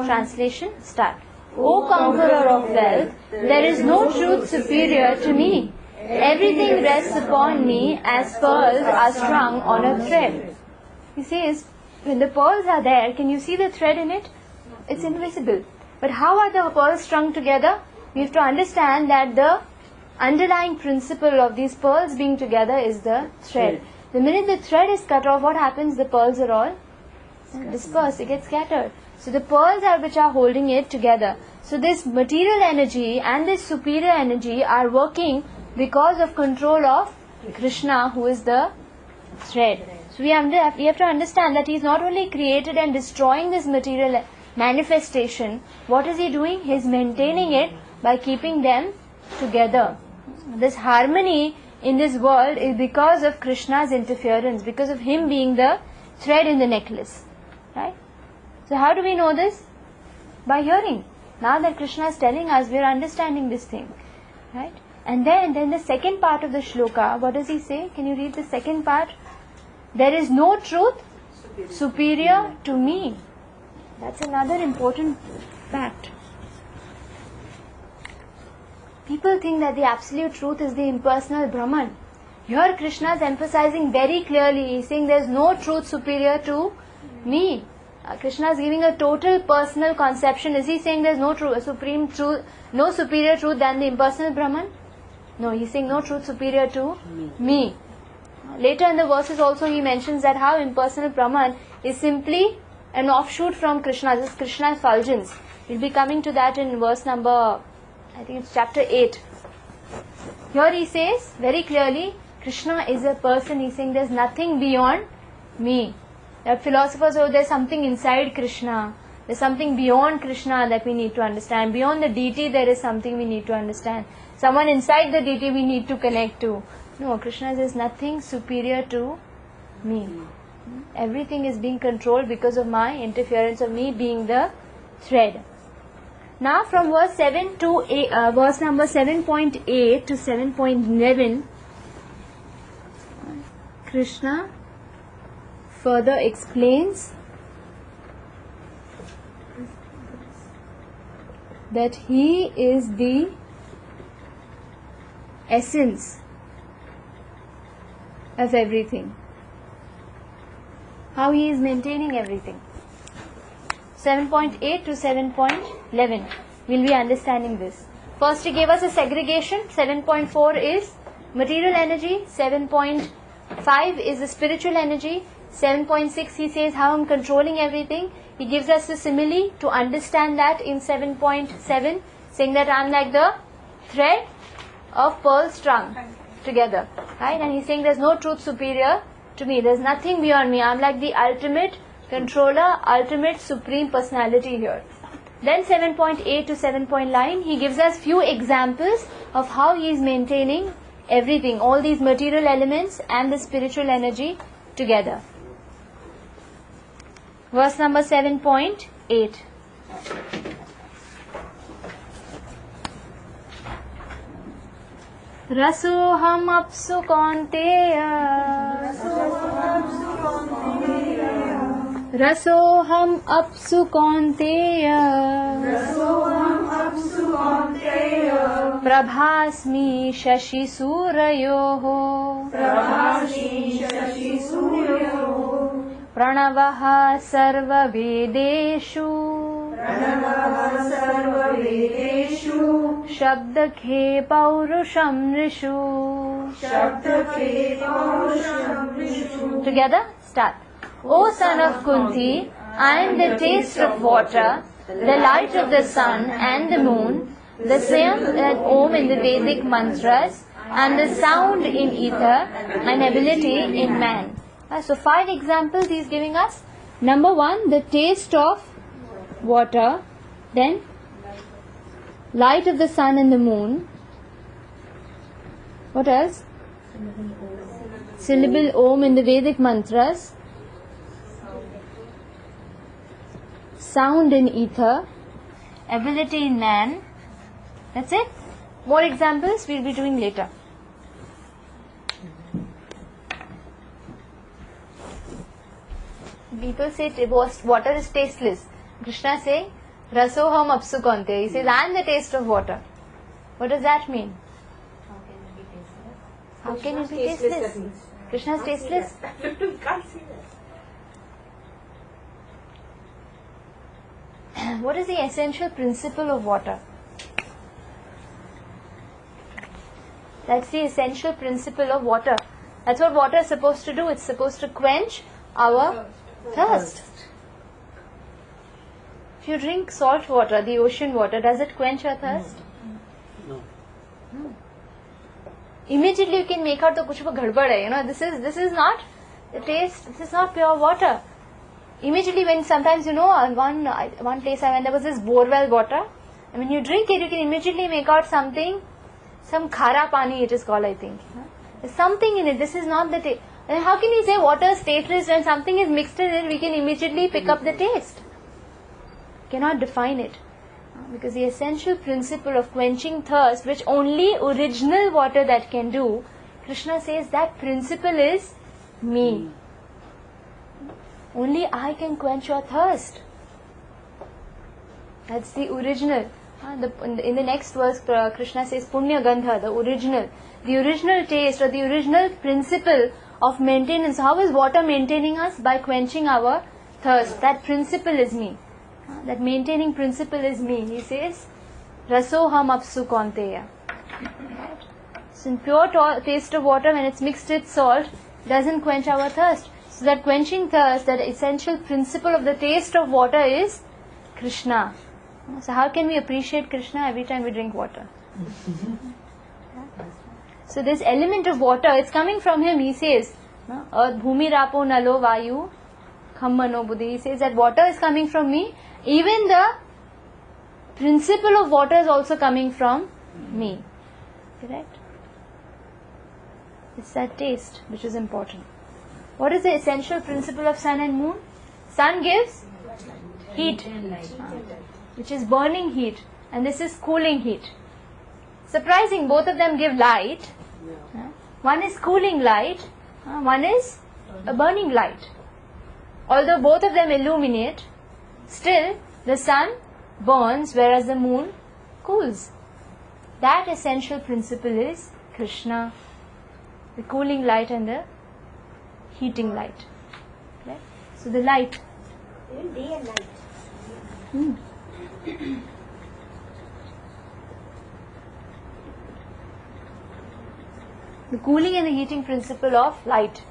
Translation, start. O conqueror of wealth, there is no truth superior to me. Everything rests upon me as pearls are strung on a thread. He says, when the pearls are there, can you see the thread in it? It's invisible. But how are the pearls strung together? We have to understand that the underlying principle of these pearls being together is the thread. The minute the thread is cut off, what happens? The pearls are all dispersed, they get scattered. So the pearls are which are holding it together. So this material energy and this superior energy are working because of control of Krishna, who is the thread. So we have to understand that he is not only created and destroying this material manifestation. What is he doing? He is maintaining it by keeping them together. This harmony in this world is because of Krishna's interference, because of him being the thread in the necklace. Right? So how do we know this? By hearing. Now that Krishna is telling us, we are understanding this thing. Right? And then the second part of the shloka, what does he say? Can you read the second part? There is no truth superior to me. That's another important fact. People think that the absolute truth is the impersonal Brahman. Here Krishna is emphasizing very clearly, he is saying there is no truth superior to me. Krishna is giving a total personal conception. Is he saying there is no supreme truth, no superior truth than the impersonal Brahman? No, he is saying no truth superior to me. Later in the verses also he mentions that how impersonal Brahman is simply an offshoot from Krishna. This is Krishna's effulgence. We'll be coming to that in verse number, I think it's chapter 8. Here he says very clearly, Krishna is a person. He's saying there's nothing beyond me. There are philosophers say there's something inside Krishna. There's something beyond Krishna that we need to understand. Beyond the deity there is something we need to understand. Someone inside the deity we need to connect to. No, Krishna says nothing superior to me. Everything is being controlled because of my interference, of me being the thread. Now from verse 7 to verse number 7.8 to 7.11, Krishna further explains that he is the essence of everything. How he is maintaining everything. 7.8 to 7.11. We'll be understanding this. First he gave us a segregation. 7.4 is material energy. 7.5 is the spiritual energy. 7.6 he says how I'm controlling everything. He gives us the simile to understand that in 7.7, saying that I'm like the thread of pearl strung together. Right? And he's saying there's no truth superior to me. There's nothing beyond me. I'm like the ultimate controller, ultimate supreme personality here. Then 7.8 to 7.9, he gives us few examples of how he is maintaining everything, all these material elements and the spiritual energy together. Verse number 7.8. Rasoham apsu kaunteya, Rasoham apsu kaunteya, Prabhasmi shashi surayoho, Pranavaha sarva vedeshu, Shabdakhe paurusham rishu. Together, start. O son of Kunti, I am the taste of water, the light of the sun and the moon, the same Om in the Vedic mantras, and the sound in ether, and ability in man. So 5 examples he is giving us. Number 1, the taste of water, then light of the sun and the moon. What else? Syllable Om in the Vedic mantras, sound in ether, ability in man. That's it. More examples we'll be doing later. People say water is tasteless. Krishna saying, Rasoham apsu kaunteya. He says, I am the taste of water. What does that mean? How can it be tasteless? Krishna is tasteless? You can't see that. What is the essential principle of water? That's the essential principle of water. That's what water is supposed to do. It's supposed to quench our thirst. If you drink salt water, the ocean water, does it quench your thirst? No. Immediately you can make out the kuch gadbad hai. You know, this is not the taste. This is not pure water. Immediately, when sometimes one place I went, there was this borewell water, and when you drink it, you can immediately make out something, some khara pani it is called, I think. There's something in it. This is not the taste. And how can you say water is tasteless when something is mixed in it? We can immediately pick up the taste. Cannot define it. Because the essential principle of quenching thirst, which only original water that can do, Krishna says that principle is me. Only I can quench your thirst. That's the original. In the next verse, Krishna says Punya Gandha, the original taste or the original principle of maintenance. How is water maintaining us? By quenching our thirst. That principle is me. That maintaining principle is me. He says, Rasoham apsu kaunteya. So in pure taste of water, when it's mixed with salt, doesn't quench our thirst. So that quenching thirst, that essential principle of the taste of water is Krishna. So how can we appreciate Krishna every time we drink water? So this element of water, it's coming from him. He says, Earth, Bhumi, Rapo, Nalo, Vayu, Khammano, Buddhi. He says that water is coming from me. Even the principle of water is also coming from me. Correct? It's that taste which is important. What is the essential principle of sun and moon? Sun gives heat, which is burning heat, and this is cooling heat. Surprising, both of them give light. One is cooling light, one is a burning light. Although both of them illuminate, still the sun burns whereas the moon cools. That essential principle is Krishna, the cooling light and the heating light. Right? So the light. Even day and night. The cooling and the heating principle of light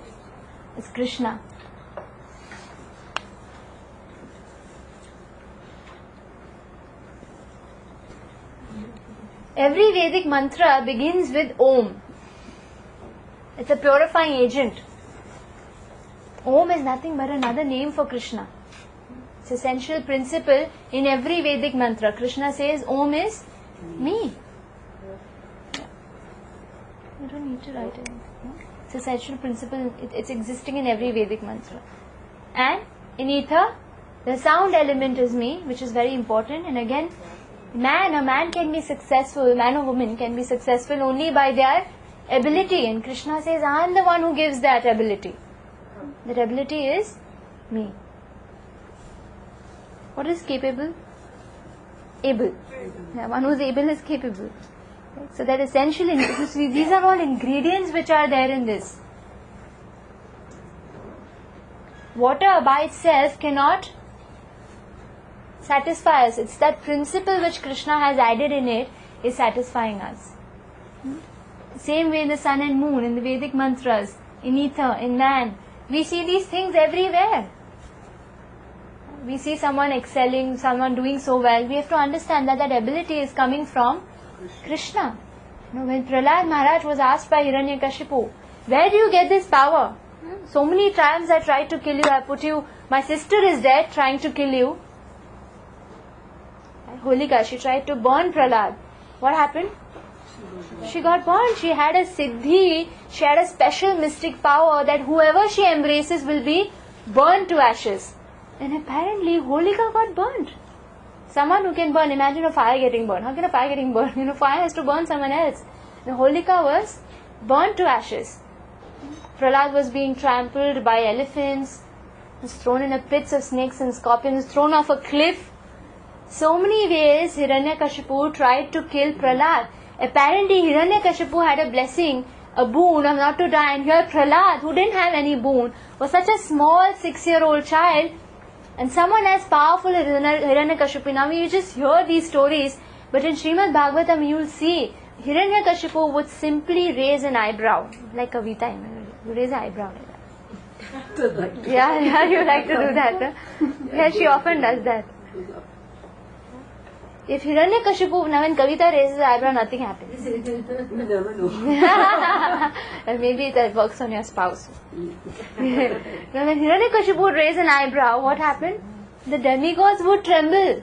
is Krishna. Every Vedic mantra begins with Om. It's a purifying agent. Om is nothing but another name for Krishna. It's essential principle in every Vedic mantra. Krishna says Om is me. You don't need to write it. No? It's essential principle. It's existing in every Vedic mantra. And in ether, the sound element is me, which is very important. And again, a man can be successful, man or woman can be successful only by their ability. And Krishna says, I am the one who gives that ability. That ability is me. What is capable? Able. Yeah, one who is able is capable. Right? So that essentially, these are all ingredients which are there in this. Water by itself cannot satisfy us. It's that principle which Krishna has added in it is satisfying us. Same way in the sun and moon, in the Vedic mantras, in ether, in man, we see these things everywhere. We see someone excelling, someone doing so well. We have to understand that that ability is coming from Krishna. You know, when Prahlad Maharaj was asked by Hiranyakashipu, where do you get this power? So many times I tried to kill you, I put you, my sister is dead trying to kill you. Holika, she tried to burn Prahlad. What happened? She got burned. She had a siddhi, she had a special mystic power that whoever she embraces will be burned to ashes. And apparently Holika got burnt. Someone who can burn, imagine a fire getting burned. How can a fire getting burned? You know, fire has to burn someone else. And Holika was burnt to ashes. Prahlad was being trampled by elephants, was thrown in a pits of snakes and scorpions, thrown off a cliff. So many ways Hiranyakashipu tried to kill Prahlad. Apparently Hiranyakashipu had a blessing, a boon of not to die. And here Prahlad, who didn't have any boon, was such a small 6-year-old child. And someone as powerful as Hiranyakashipu. Now you just hear these stories, but in Srimad Bhagavatam you will see Hiranyakashipu would simply raise an eyebrow, like Kavita. You raise an eyebrow like that. Yeah, you like to do that. Huh? Yeah, she often does that. If Hiranyakashipu, now when Kavita raises her eyebrow, nothing happens. You never know. And maybe that works on your spouse. Now when Hiranyakashipu would raise an eyebrow, what happened? The demigods would tremble.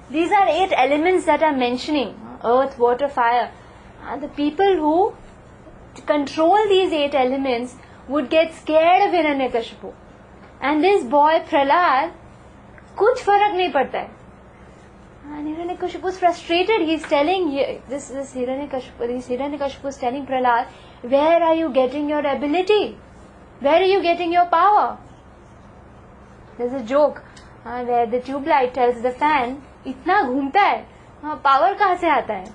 These are 8 elements that are mentioning. Earth, water, fire. And the people who control these 8 elements would get scared of Hiranyakashipu. And this boy Prahlad, kuch farak nahi padta hai. And Hiranyakashipu is frustrated. He's telling this Hiranyakashipu is telling Prahlad, where are you getting your ability? Where are you getting your power? There's a joke where the tube light tells the fan, इतना घूमता है, power कहाँ से आता है?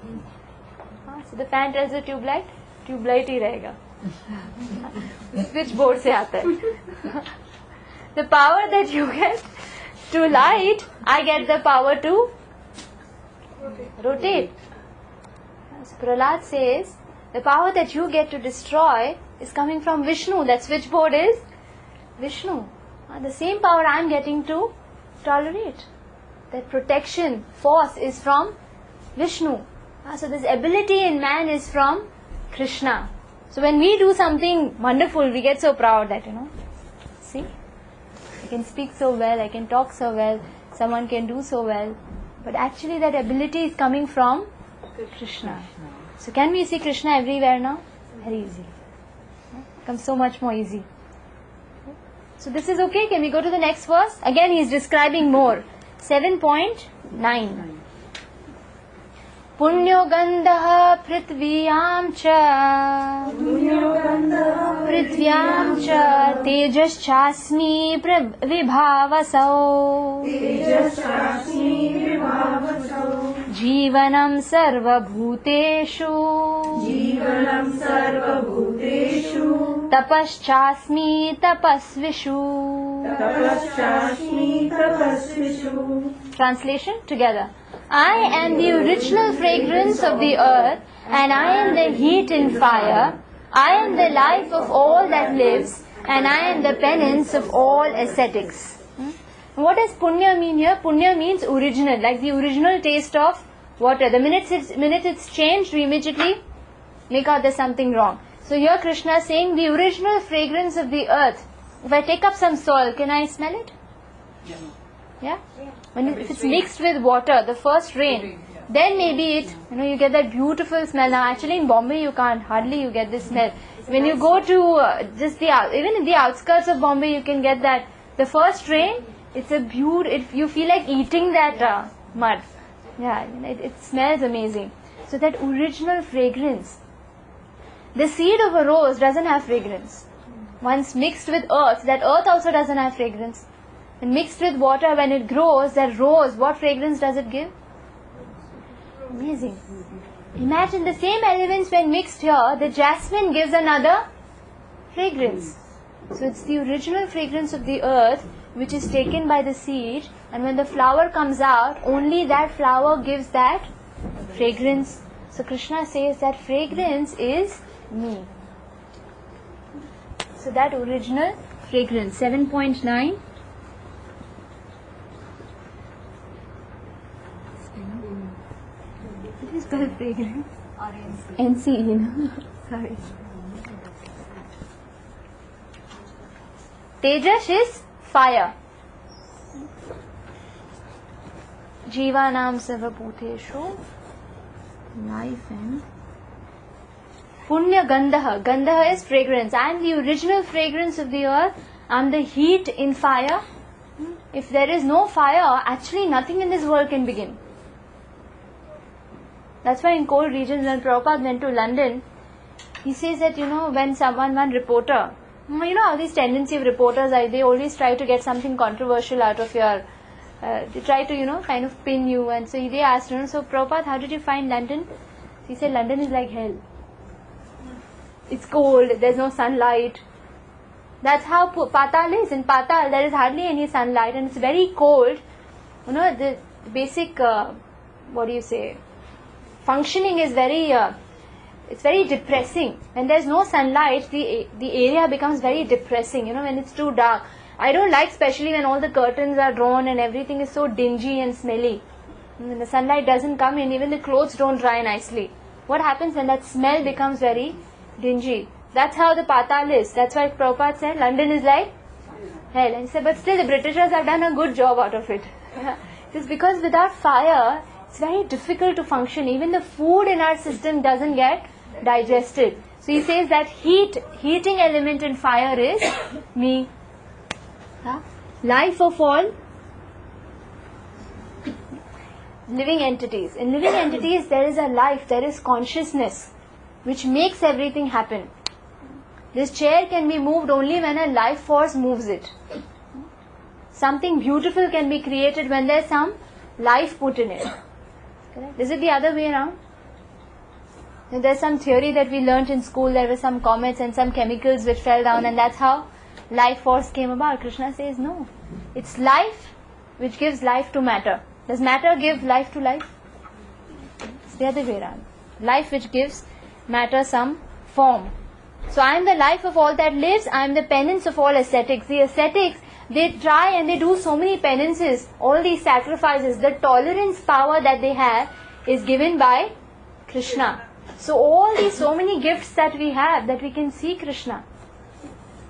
So the fan tells the tube light ही रहेगा. Switchboard से आता है. The power that you get to light, I get the power to rotate. So Prahlad says, the power that you get to destroy is coming from Vishnu. That switchboard is Vishnu. The same power I am getting to tolerate. That protection, force is from Vishnu. So this ability in man is from Krishna. So when we do something wonderful, we get so proud that, see, I can speak so well, I can talk so well, someone can do so well. But actually that ability is coming from Krishna. So can we see Krishna everywhere now? Very easy. It becomes so much more easy. So this is okay. Can we go to the next verse? Again he is describing more. 7.9. Punyo gandha prithviyam cha tejas chasmi vibhavasau Jivanam sarva bhuteshu tapaschasmi tapasvishu. Tapashashmi tapasvishu. Translation together. I am the original fragrance of the earth, and I am the heat in fire. I am the life of all that lives, and I am the penance of all ascetics. What does punya mean here? Punya means original, like the original taste of water. The minute it's changed, we immediately make out there's something wrong. So here Krishna is saying the original fragrance of the earth. If I take up some soil, can I smell it? Yeah? If it's mixed with water, the first rain, then maybe you get that beautiful smell. Now actually in Bombay you can't, hardly you get this smell. When you go to even in the outskirts of Bombay you can get that. The first rain, it's a you feel like eating that mud. Yeah, it smells amazing. So that original fragrance. The seed of a rose doesn't have fragrance. Once mixed with earth, that earth also doesn't have fragrance. And mixed with water, when it grows, that rose, what fragrance does it give? Amazing. Imagine the same elements when mixed here, the jasmine gives another fragrance. So it's the original fragrance of the earth which is taken by the seed, and when the flower comes out, only that flower gives that fragrance. So Krishna says that fragrance is me. So that original fragrance. 7.9. It is spell fragrance. NC. Sorry. Tejas is fire. Jivanam sarvabhuteshu. Life and Punya Gandha. Gandha is fragrance. I am the original fragrance of the earth. I am the heat in fire. If there is no fire, actually nothing in this world can begin. That's why in cold regions, when Prabhupada went to London, he says that, when one reporter, how these tendency of reporters are, they always try to get something controversial out of your, they try to, kind of pin you. And so they asked, so Prabhupada, how did you find London? He said, London is like hell. It's cold, there's no sunlight. That's how Patal is. In Patal, there is hardly any sunlight and it's very cold. The basic, functioning is it's very depressing. When there's no sunlight, the area becomes very depressing, when it's too dark. I don't like especially when all the curtains are drawn and everything is so dingy and smelly. When the sunlight doesn't come in, even the clothes don't dry nicely. What happens when that smell becomes very dingy? That's how the Patal is. That's why Prabhupada said London is like hell. And he said, but still the Britishers have done a good job out of it. It's because without fire, it's very difficult to function. Even the food in our system doesn't get digested. So he says that heating element in fire is me. Life of all living entities. In living entities, there is a life, there is consciousness, which makes everything happen. This chair can be moved only when a life force moves it. Something beautiful can be created when there is some life put in it. Correct? Is it the other way around? There's some theory that we learnt in school, there were some comets and some chemicals which fell down and that's how life force came about. Krishna says no. It's life which gives life to matter. Does matter give life to life? It's the other way around. Life which gives matter some form. So I am the life of all that lives. I am the penance of all ascetics. The ascetics, they try and they do so many penances, all these sacrifices. The tolerance power that they have is given by Krishna. So all these so many gifts that we have, that we can see Krishna.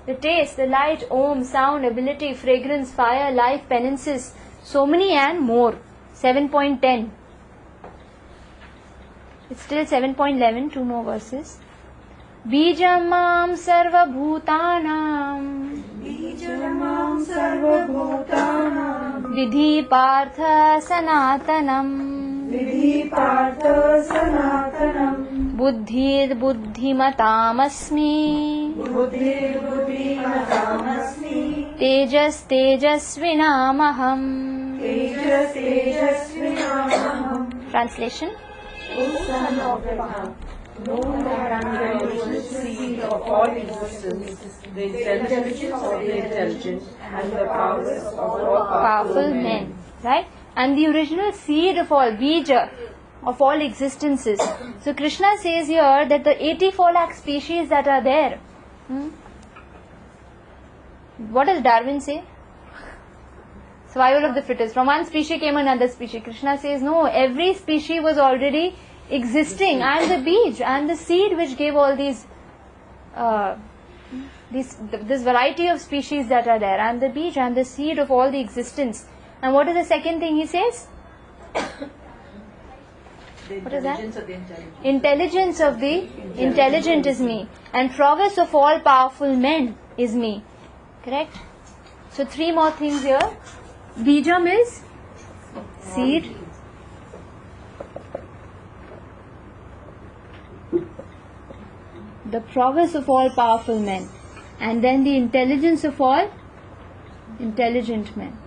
The taste, the light, om, sound, ability, fragrance, fire, life, penances, so many and more. 7.10. It's still 7.11, 2 more verses. Bijamam sarva bhutanam vidhi partha sanatanam buddhir buddhimatam asmi tejas tejasvinamaham. Translation. Know that I am the original seed of all existence, the intelligence of the intelligent, and the powers of all powerful men. Right? And the original seed of all, bija, of all existences. So Krishna says here that the 84 lakh species that are there. What does Darwin say? Survival of the fittest. From one species came another species. Krishna says no, every species was already existing, and the beej and the seed which gave all these this variety of species that are there, and the beej and the seed of all the existence. And what is the second thing he says? What is that? Intelligence of the intelligent is me, and prowess of all powerful men is me. Correct? So 3 more things here. Bijam is seed. The prowess of all powerful men, and then the intelligence of all intelligent men.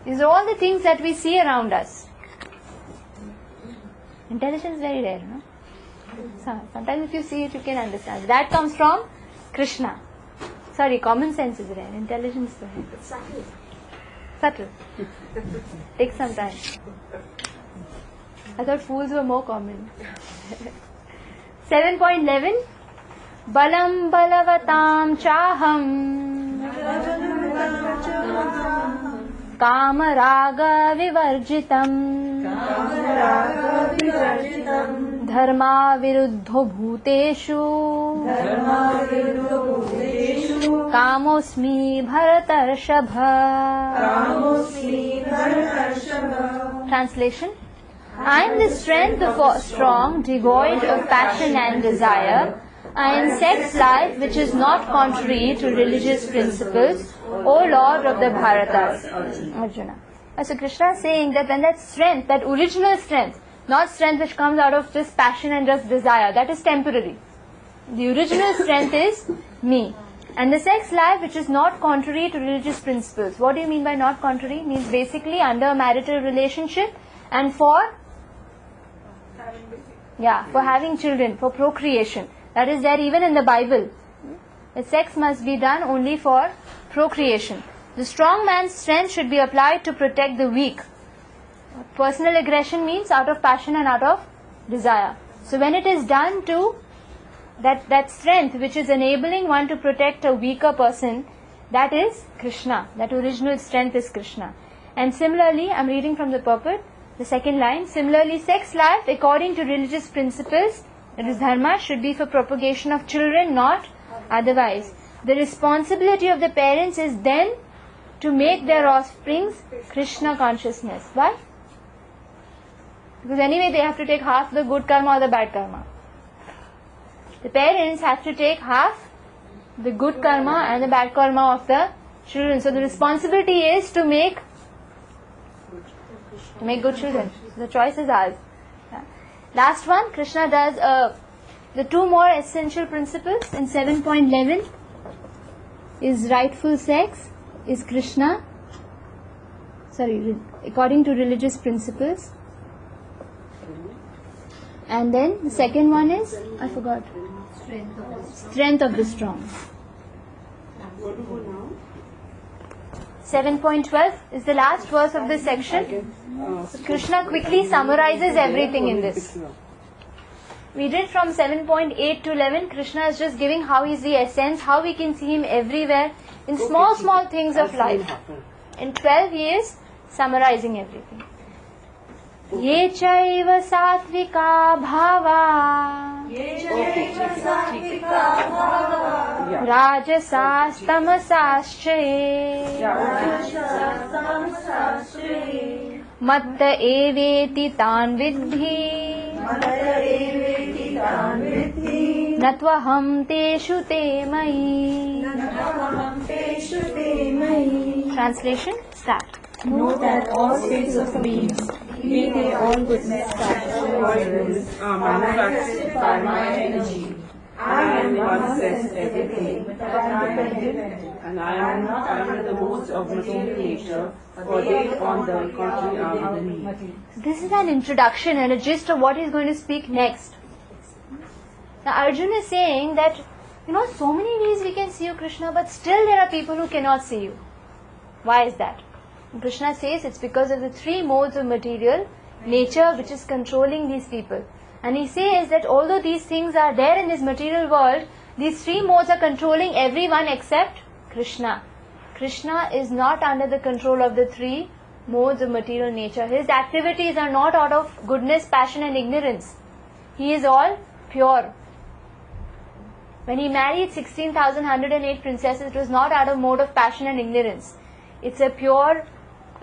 These are all the things that we see around us. Intelligence is very rare, no? So, sometimes if you see it, you can understand. That comes from Krishna. Sorry, common sense is rare. Intelligence is rare. Subtle. Takes some time. I thought fools were more common. 7.11 Balam balavatam chaham Kamaraga vivarjitam Dharma viruddho bhuteshu Kamosmi bharatarshabha. Translation: I am the strength of a strong, devoid of passion and desire. I am sex life which is not contrary to religious principles, O Lord of the Bharatas. Arjuna. So Krishna is saying that when that strength, that original strength, not strength which comes out of just passion and just desire, that is temporary. The original strength is me. And the sex life which is not contrary to religious principles. What do you mean by not contrary? Means basically under a marital relationship and for having children, for procreation. That is there even in the Bible. The sex must be done only for procreation. The strong man's strength should be applied to protect the weak. Personal aggression means out of passion and out of desire. So when it is done to that strength which is enabling one to protect a weaker person, that is Krishna. That original strength is Krishna. And similarly, I am reading from the purport, the second line, similarly sex life according to religious principles, that is dharma, should be for propagation of children, not otherwise. The responsibility of the parents is then to make their offsprings Krishna consciousness. Why? Because anyway they have to take half the good karma or the bad karma. The parents have to take half the good karma and the bad karma of the children. So the responsibility is to make good children. The choice is ours. Last one, Krishna does the 2 more essential principles in 7.11 is rightful sex, is Krishna, according to religious principles. And then the second one is, I forgot, strength of the strong. 7.12 is the last verse of this section. Krishna quickly summarizes everything in this. We did from 7.8 to 11. Krishna is just giving how he is the essence, how we can see him everywhere in small things of life. In 12 he is summarizing everything. Ye chaiva satvika bhava rajasas tamasasche matta eveti tan vidhi natvaham teshu te mai. Translation, start. Know that all states of beings, be they all goodness, are manifested by my energy. I am one sense everything, and I am not under the modes of material nature, for they on the contrary are within me. This is an introduction and a gist of what he is going to speak next. Now Arjuna is saying that, so many ways we can see you, Krishna, but still there are people who cannot see you. Why is that? And Krishna says it's because of the three modes of material nature which is controlling these people. And he says that although these things are there in this material world, these three modes are controlling everyone except Krishna. Krishna is not under the control of the three modes of material nature. His activities are not out of goodness, passion and ignorance. He is all pure. When he married 16,108 princesses, it was not out of mode of passion and ignorance. It's a pure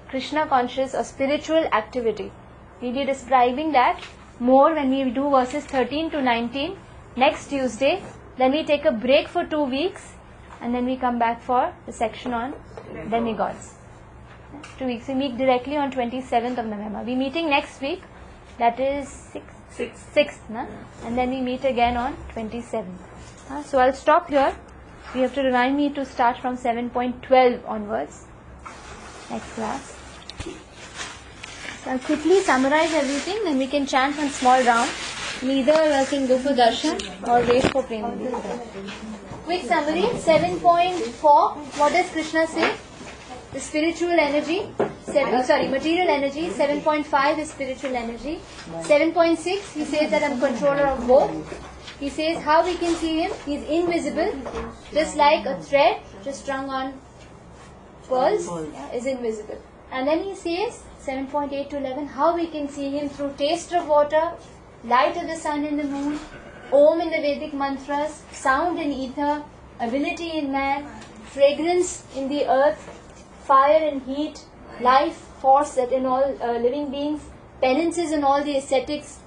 Krishna conscious or spiritual activity. We'll be describing that more when we do verses 13 to 19 next Tuesday. Then we take a break for 2 weeks and then we come back for the section on demigods. 2 weeks. We meet directly on 27th of November. We're meeting next week, that is 6th, na? And then we meet again on 27th. So I'll stop here. You have to remind me to start from 7.12 onwards. Next class. So I'll quickly summarize everything, then we can chant one small round. Neither can go for darshan or wait for prema. Quick summary. 7.4. What does Krishna say? The spiritual energy. Material energy. 7.5 is spiritual energy. 7.6, he says that I'm controller of both. He says how we can see him. He is invisible, just like a thread just strung on pearls is invisible. And then he says 7.8 to 11, how we can see him through taste of water, light of the sun and the moon, Om in the Vedic mantras, sound in ether, ability in man, fragrance in the earth, fire and heat, life, force that in all living beings, penances in all the ascetics,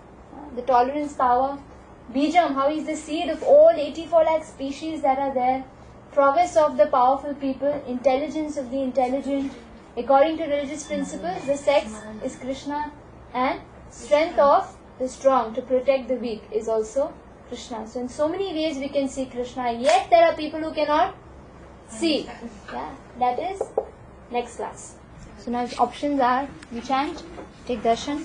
the tolerance power, Bijam, how is the seed of all 84 lakh species that are there, prowess of the powerful people, intelligence of the intelligent. According to religious principles, the sex is Krishna, and strength of the strong to protect the weak is also Krishna. So in so many ways we can see Krishna, yet there are people who cannot see. Yeah, that is next class. So now options are, we chant, take darshan,